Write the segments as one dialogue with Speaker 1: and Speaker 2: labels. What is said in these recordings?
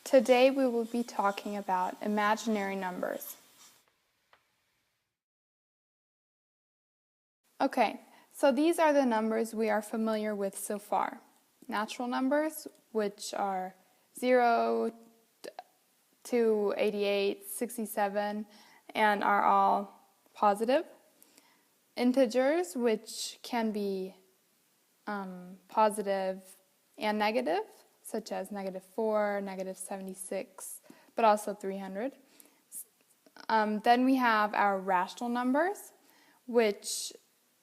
Speaker 1: Today we will be talking about imaginary numbers. Okay, so these are the numbers we are familiar with so far. Natural numbers, which are 0 to 88, 67, and are all positive. Integers, which can be positive and negative, such as -4, -76, but also 300. Then we have our rational numbers, which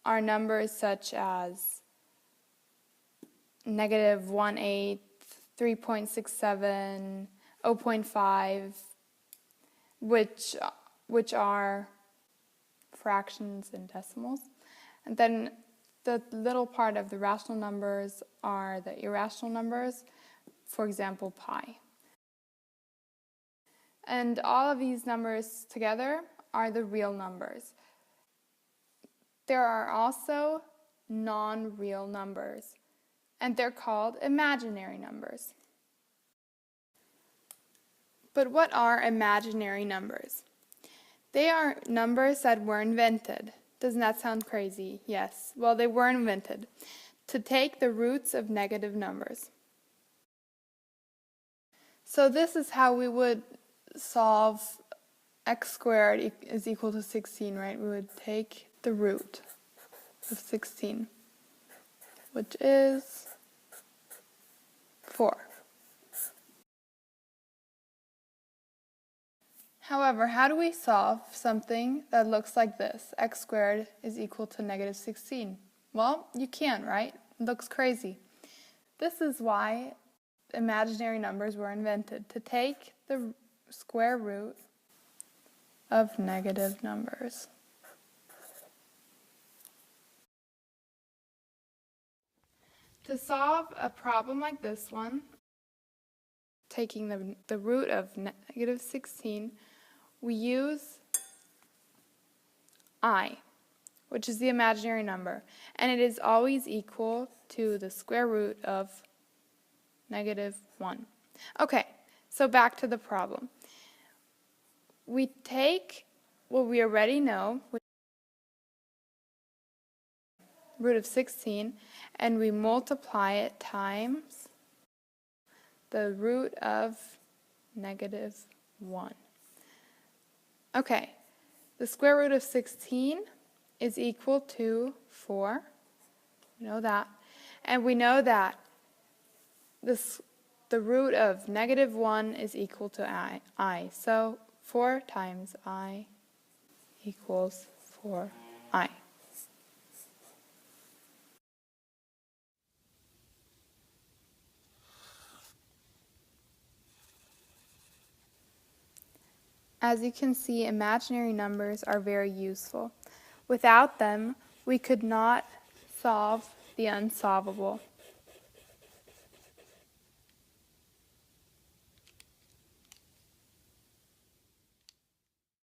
Speaker 1: are numbers such as -1/8, 3.67, 0.5, which are fractions and decimals. And then the little part of the rational numbers are the irrational numbers, for example, pi. And all of these numbers together are the real numbers. There are also non-real numbers, and they're called imaginary numbers. But what are imaginary numbers? They are numbers that were invented. Doesn't that sound crazy? Yes. Well, they were invented to take the roots of negative numbers. So this is how we would solve x squared is equal to 16, right? We would take the root of 16, which is 4. However, how do we solve something that looks like this? X squared is equal to -16. Well, you can, right? It looks crazy. This is why imaginary numbers were invented, to take the square root of negative numbers. To solve a problem like this one, taking the root of -16, we use I, which is the imaginary number, and it is always equal to the square root of -1. Okay, so back to the problem. We take what we already know, root of 16, and we multiply it times the root of -1. Okay, the square root of 16 is equal to 4. We know that. And we know that the root of -1 is equal to I. So 4 times I equals 4I. As you can see, imaginary numbers are very useful. Without them, we could not solve the unsolvable.